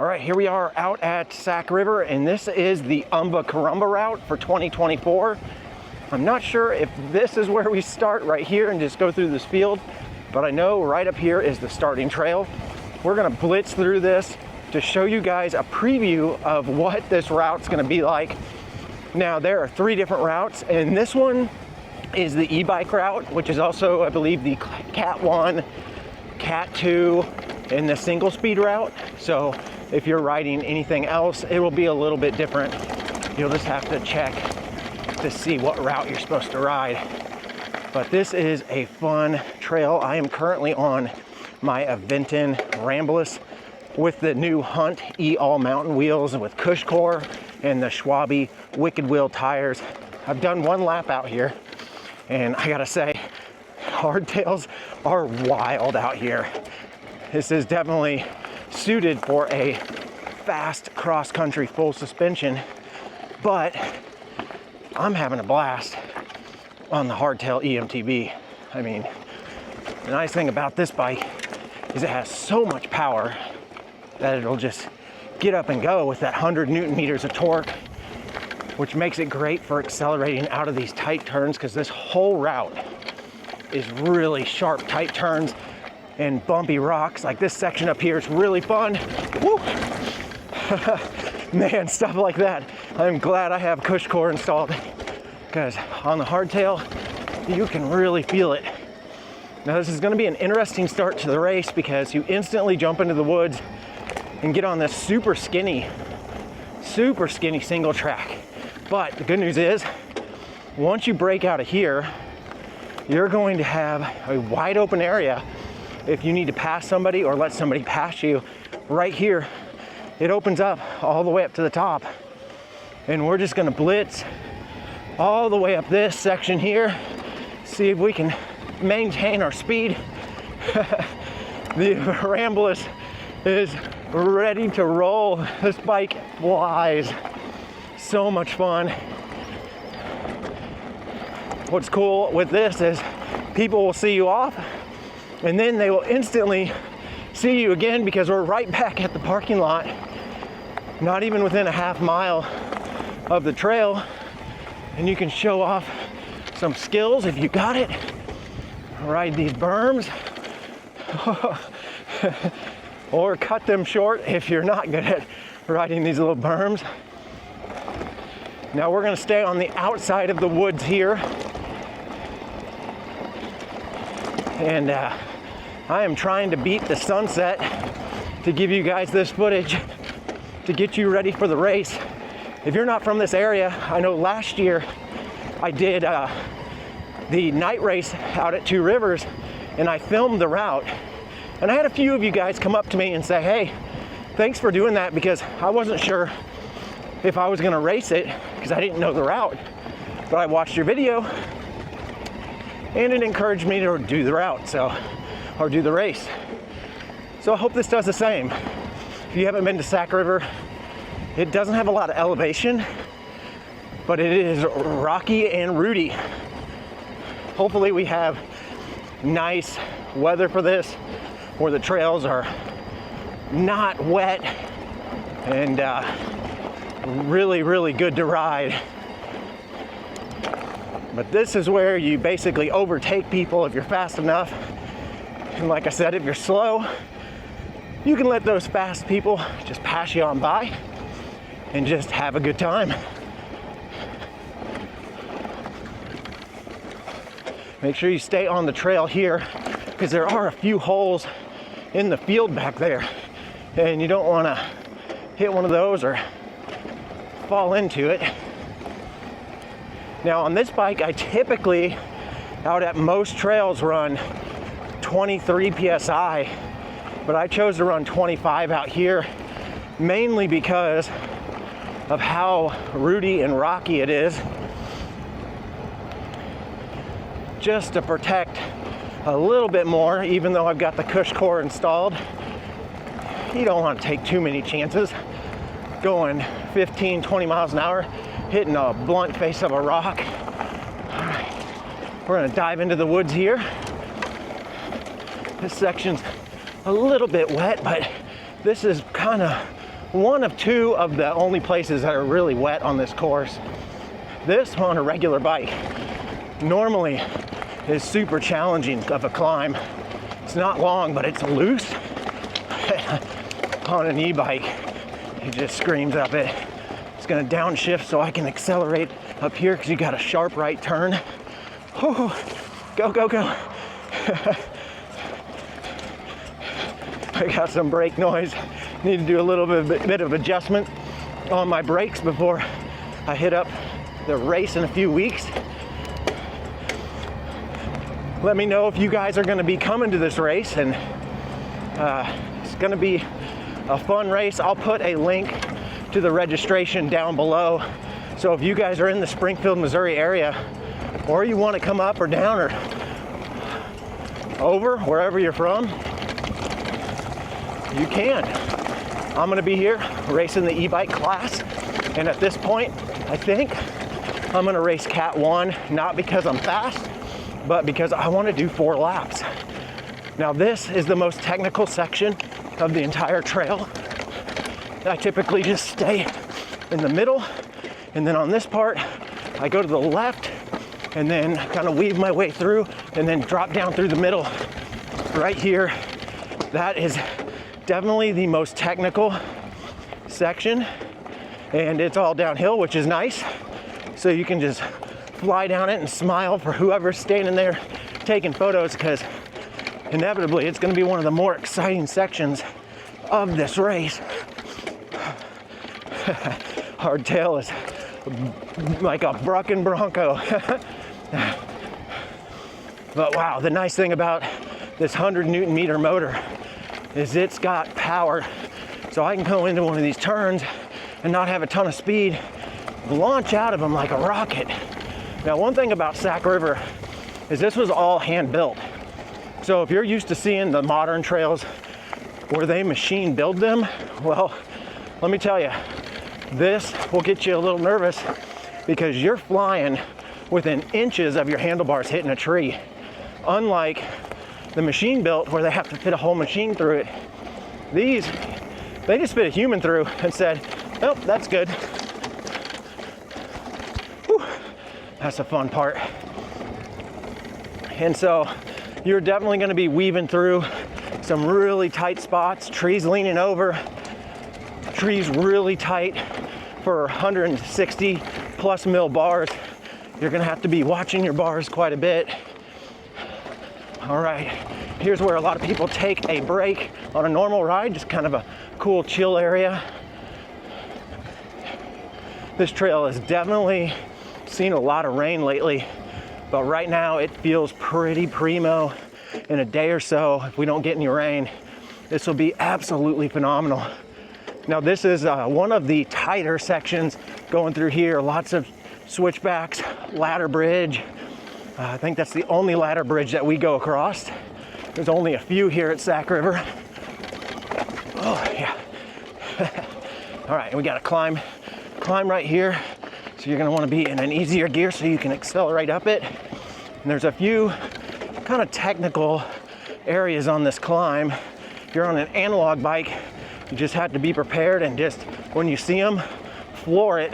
All right, here we are out at Sac River, and this is the Omba Caramba route for 2024. I'm not sure if this is where we start right here and just go through this field, but I know right up here is the starting trail. We're gonna blitz through this to show you guys a preview of what this route's gonna be like. Now, there are 3 different routes, and this one is the e-bike route, which is also, I believe, the Cat 1, Cat 2, and the single speed route. So if you're riding anything else, it will be a little bit different. You'll just have to check to see what route you're supposed to ride. But this is a fun trail. I am currently on my Aventon Ramblus with the new Hunt E All Mountain wheels with Cush core and the Schwalbe Wicked Wheel tires. I've done 1 lap out here, and I gotta say, hardtails are wild out here. This is definitely suited for a fast cross-country full suspension, but I'm having a blast on the hardtail eMTB. I mean, the nice thing about this bike is it has so much power that it'll just get up and go with that 100 Newton meters of torque, which makes it great for accelerating out of these tight turns, because this whole route is really sharp, tight turns and bumpy rocks. Like this section up here is really fun. Woo! Man, stuff like that. I'm glad I have Cush core installed, because on the hardtail, you can really feel it. Now, this is gonna be an interesting start to the race because you instantly jump into the woods and get on this super skinny single track. But the good news is, once you break out of here, you're going to have a wide open area. If you need to pass somebody or let somebody pass you, right here, it opens up all the way up to the top. And we're just gonna blitz all the way up this section here, see if we can maintain our speed. The Ramblus is ready to roll. This bike flies. So much fun. What's cool with this is people will see you off, and then they will instantly see you again because we're right back at the parking lot, not even within a half mile of the trail, and you can show off some skills if you got it. Ride these berms or cut them short if you're not good at riding these little berms. Now we're gonna stay on the outside of the woods here, and I am trying to beat the sunset to give you guys this footage to get you ready for the race. If you're not from this area, I know last year I did the night race out at 2 Rivers, and I filmed the route. And I had a few of you guys come up to me and say, hey, thanks for doing that, because I wasn't sure if I was gonna race it because I didn't know the route. But I watched your video and it encouraged me to do the route, or do the race. So I hope this does the same. If you haven't been to Sac River, it doesn't have a lot of elevation, but it is rocky and rooty. Hopefully we have nice weather for this, where the trails are not wet and really, really good to ride. But this is where you basically overtake people if you're fast enough. And like I said, if you're slow, you can let those fast people just pass you on by and just have a good time. Make sure you stay on the trail here, because there are a few holes in the field back there, and you don't want to hit one of those or fall into it. Now on this bike, I typically, out at most trails, run 23 PSI, but I chose to run 25 out here, mainly because of how rooty and rocky it is, just to protect a little bit more, even though I've got the Cush core installed. You don't want to take too many chances going 15, 20 miles an hour, hitting a blunt face of a rock. All right, we're gonna dive into the woods here. This section's a little bit wet, but this is kind of one of two of the only places that are really wet on this course. This on a regular bike normally is super challenging of a climb. It's not long, but it's loose. On an e-bike, it just screams up it. It's gonna downshift so I can accelerate up here because you got a sharp right turn. Oh, go, go, go. I got some brake noise. Need to do a little bit of adjustment on my brakes before I hit up the race in a few weeks. Let me know if you guys are gonna be coming to this race, and it's gonna be a fun race. I'll put a link to the registration down below. So if you guys are in the Springfield, Missouri area, or you want to come up or down or over, wherever you're from, you can. I'm gonna be here racing the e-bike class. And at this point, I think I'm gonna race Cat 1, not because I'm fast, but because I wanna do 4 laps. Now this is the most technical section of the entire trail. I typically just stay in the middle, and then on this part, I go to the left and then kind of weave my way through and then drop down through the middle. Right here, that is definitely the most technical section, and it's all downhill, which is nice. So you can just fly down it and smile for whoever's standing there taking photos, because inevitably it's going to be one of the more exciting sections of this race. Hardtail is like a Brucken Bronco. But wow, the nice thing about this 100 Newton meter motor is it's got power. So I can go into one of these turns and not have a ton of speed, launch out of them like a rocket. Now, one thing about Sac River is this was all hand built. So if you're used to seeing the modern trails where they machine build them, well, let me tell you, this will get you a little nervous because you're flying within inches of your handlebars hitting a tree. Unlike the machine built where they have to fit a whole machine through it. These, they just fit a human through and said, oh, that's good. Whew, that's the fun part. And so you're definitely gonna be weaving through some really tight spots, trees leaning over, trees really tight for 160 plus mil bars. You're gonna have to be watching your bars quite a bit. All right, here's where a lot of people take a break on a normal ride, just kind of a cool chill area. This trail has definitely seen a lot of rain lately, but right now it feels pretty primo. In a day or so, if we don't get any rain, this will be absolutely phenomenal. Now this is one of the tighter sections going through here, lots of switchbacks, ladder bridge. I think that's the only ladder bridge that we go across. There's only a few here at Sac River. Oh yeah. All right, we gotta climb right here. So you're gonna wanna be in an easier gear so you can accelerate up it. And there's a few kind of technical areas on this climb. If you're on an analog bike, you just have to be prepared and just, when you see them, floor it.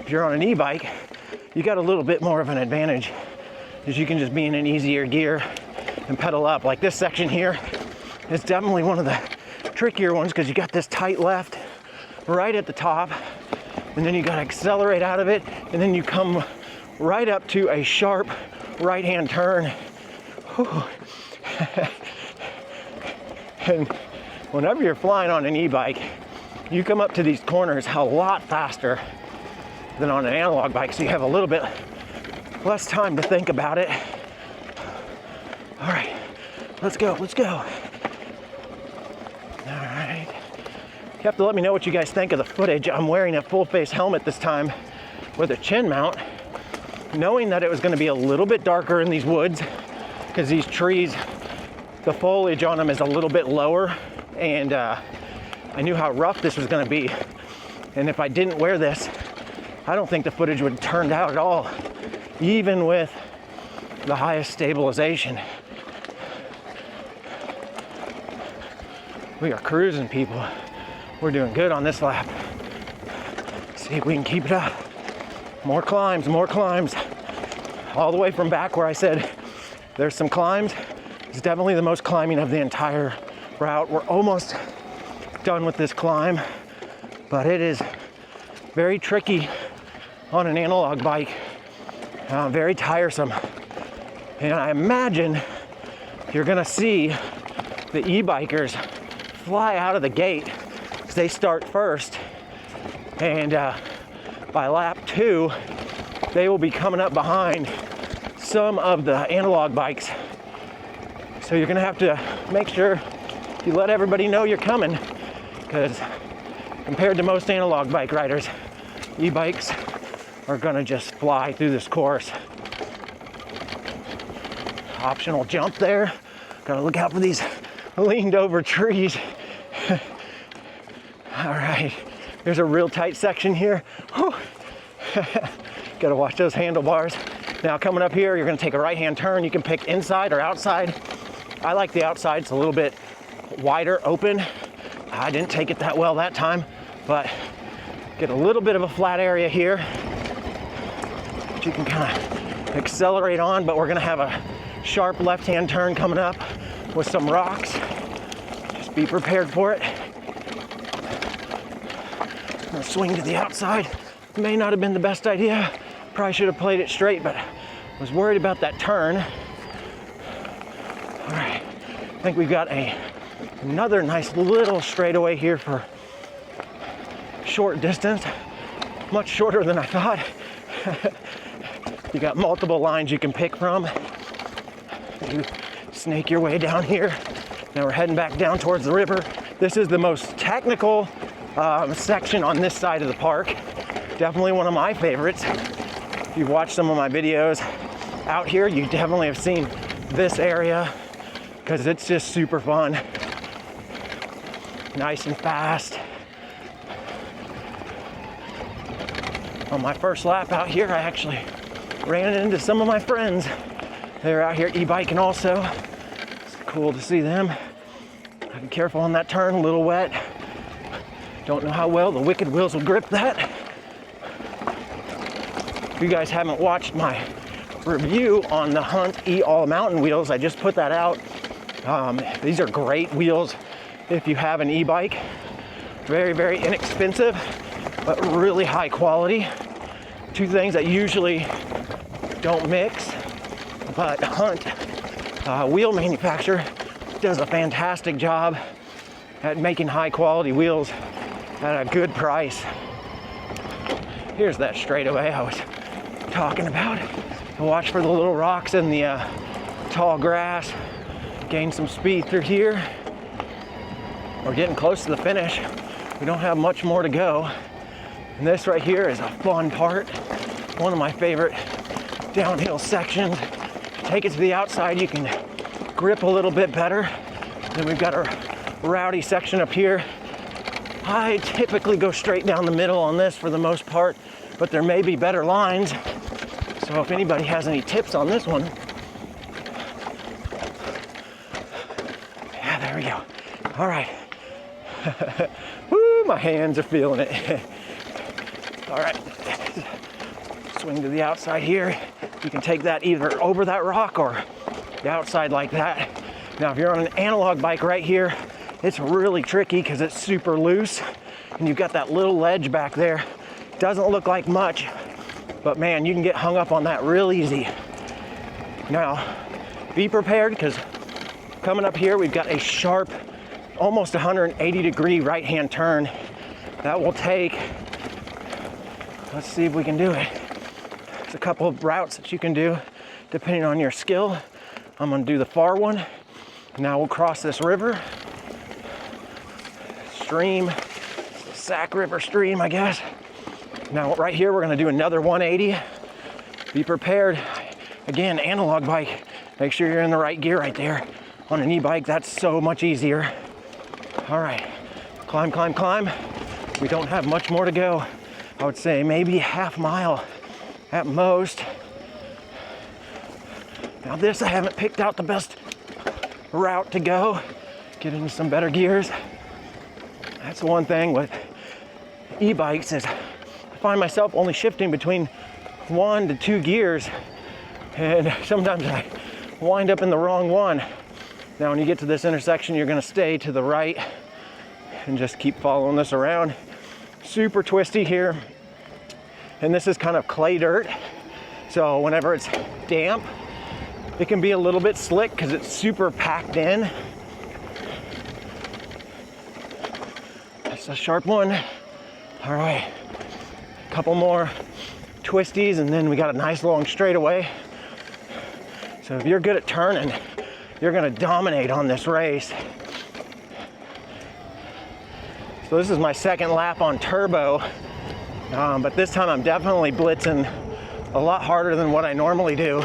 If you're on an e-bike, you got a little bit more of an advantage, because you can just be in an easier gear and pedal up. Like this section here is definitely one of the trickier ones, because you got this tight left right at the top, and then you got to accelerate out of it, and then you come right up to a sharp right-hand turn. And whenever you're flying on an e-bike, you come up to these corners a lot faster than on an analog bike, so you have a little bit less time to think about it. All right, let's go, let's go. All right. You have to let me know what you guys think of the footage. I'm wearing a full face helmet this time with a chin mount, knowing that it was going to be a little bit darker in these woods, because these trees, the foliage on them is a little bit lower, and I knew how rough this was going to be. And if I didn't wear this, I don't think the footage would have turned out at all, even with the highest stabilization. We are cruising, people. We're doing good on this lap. See if we can keep it up. More climbs, more climbs. All the way from back where I said there's some climbs. It's definitely the most climbing of the entire route. We're almost done with this climb, but it is very tricky on an analog bike. Very tiresome. And I imagine you're gonna see the e-bikers fly out of the gate because they start first. And by lap 2, they will be coming up behind some of the analog bikes. So you're gonna have to make sure you let everybody know you're coming, because compared to most analog bike riders, e-bikes are gonna just fly through this course. Optional jump there. Gotta look out for these leaned over trees. All right, there's a real tight section here. Gotta watch those handlebars. Now coming up here, you're gonna take a right-hand turn. You can pick inside or outside. I like the outside, it's a little bit wider open. I didn't take it that well that time, but get a little bit of a flat area here that you can kind of accelerate on, but we're gonna have a sharp left-hand turn coming up with some rocks. Just be prepared for it. I'm gonna swing to the outside. May not have been the best idea. Probably should have played it straight, but was worried about that turn. All right, I think we've got another nice little straightaway here for short distance. Much shorter than I thought. You got multiple lines you can pick from. You snake your way down here. Now we're heading back down towards the river. This is the most technical section on this side of the park. Definitely one of my favorites. If you've watched some of my videos out here, you definitely have seen this area because it's just super fun. Nice and fast. On my first lap out here, I actually ran into some of my friends. They're out here e-biking also. It's cool to see them. Be careful on that turn, a little wet. Don't know how well the Wicked wheels will grip that. If you guys haven't watched my review on the Hunt E All Mountain wheels, I just put that out. These are great wheels if you have an e-bike. Very, very inexpensive, but really high quality. Two things that usually don't mix, but Hunt wheel manufacturer does a fantastic job at making high quality wheels at a good price. Here's that straightaway I was talking about. Watch for the little rocks and the tall grass. Gain some speed through here. We're getting close to the finish. We don't have much more to go. And this right here is a fun part. One of my favorite downhill sections. Take it to the outside, you can grip a little bit better. Then we've got a rowdy section up here. I typically go straight down the middle on this for the most part, but there may be better lines. So if anybody has any tips on this one, yeah, there we go. All right. Woo, my hands are feeling it. All right, swing to the outside here. You can take that either over that rock or the outside like that. Now, if you're on an analog bike right here, it's really tricky because it's super loose and you've got that little ledge back there. Doesn't look like much, but man, you can get hung up on that real easy. Now, be prepared because coming up here, we've got a sharp, almost 180-degree right-hand turn. That will take, let's see if we can do it. There's a couple of routes that you can do depending on your skill. I'm gonna do the far one. Now we'll cross this river. Stream, Sac River stream, I guess. Now right here, we're gonna do another 180. Be prepared. Again, analog bike, make sure you're in the right gear right there. On an e-bike, that's so much easier. All right, climb, climb, climb. We don't have much more to go. I would say maybe half mile at most. Now this, I haven't picked out the best route to go. Get into some better gears. That's the one thing with e-bikes is I find myself only shifting between 1 to 2 gears, and sometimes I wind up in the wrong one. Now when you get to this intersection, you're gonna stay to the right and just keep following this around. Super twisty here. And this is kind of clay dirt. So whenever it's damp, it can be a little bit slick because it's super packed in. That's a sharp one. All right, a couple more twisties and then we got a nice long straightaway. So if you're good at turning, you're gonna dominate on this race. So this is my second lap on turbo, but this time I'm definitely blitzing a lot harder than what I normally do.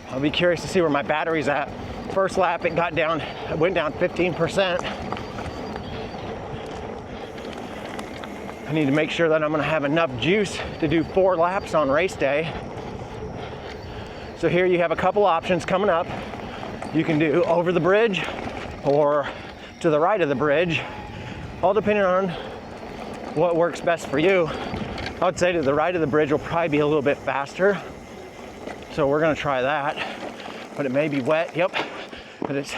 I'll be curious to see where my battery's at. First lap, it went down 15%. I need to make sure that I'm gonna have enough juice to do 4 laps on race day. So here you have a couple options coming up. You can do over the bridge or to the right of the bridge, all depending on what works best for you. I would say to the right of the bridge will probably be a little bit faster. So we're gonna try that, but it may be wet, yep. But it's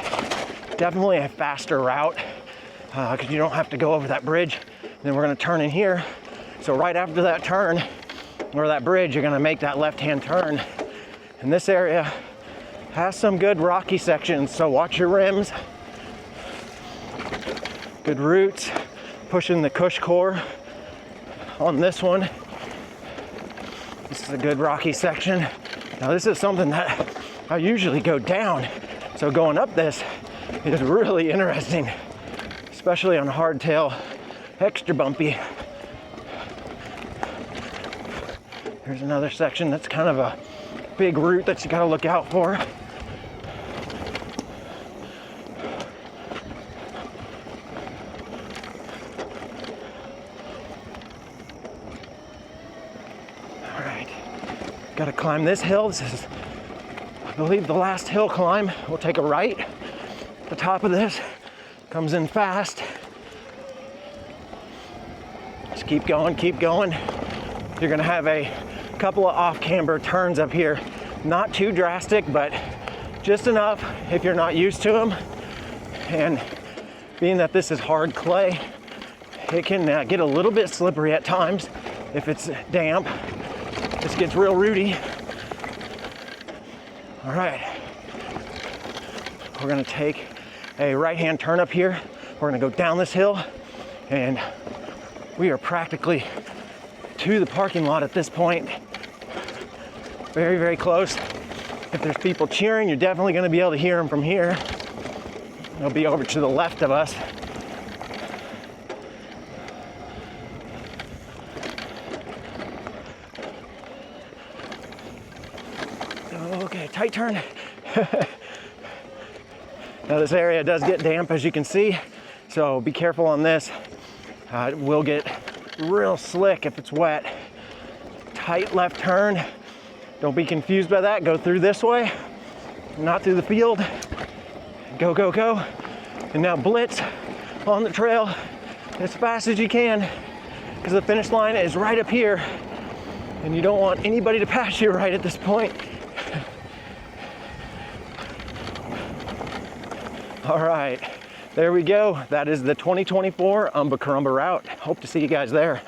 definitely a faster route because you don't have to go over that bridge. And then we're gonna turn in here. So right after that turn, or that bridge, you're gonna make that left-hand turn. And this area has some good rocky sections, so watch your rims. Good roots, pushing the cush core on this one. This is a good rocky section. Now this is something that I usually go down. So going up this is really interesting, especially on hardtail, extra bumpy. Here's another section that's kind of a big root that you gotta look out for. Got to climb this hill. This is, I believe, the last hill climb. We'll take a right. The top of this comes in fast. Just keep going, keep going. You're gonna have a couple of off-camber turns up here. Not too drastic, but just enough if you're not used to them. And being that this is hard clay, it can get a little bit slippery at times if it's damp. This gets real rooty. All right. We're gonna take a right-hand turn up here. We're gonna go down this hill and we are practically to the parking lot at this point. Very, very close. If there's people cheering, you're definitely gonna be able to hear them from here. They'll be over to the left of us. Okay, tight turn. Now this area does get damp, as you can see, so be careful on this. It will get real slick if it's wet. Tight left turn. Don't be confused by that. Go through this way, not through the field. Go, go, go. And now blitz on the trail as fast as you can, because the finish line is right up here and you don't want anybody to pass you right at this point. All right, there we go. That is the 2024 Omba Caramba route. Hope to see you guys there.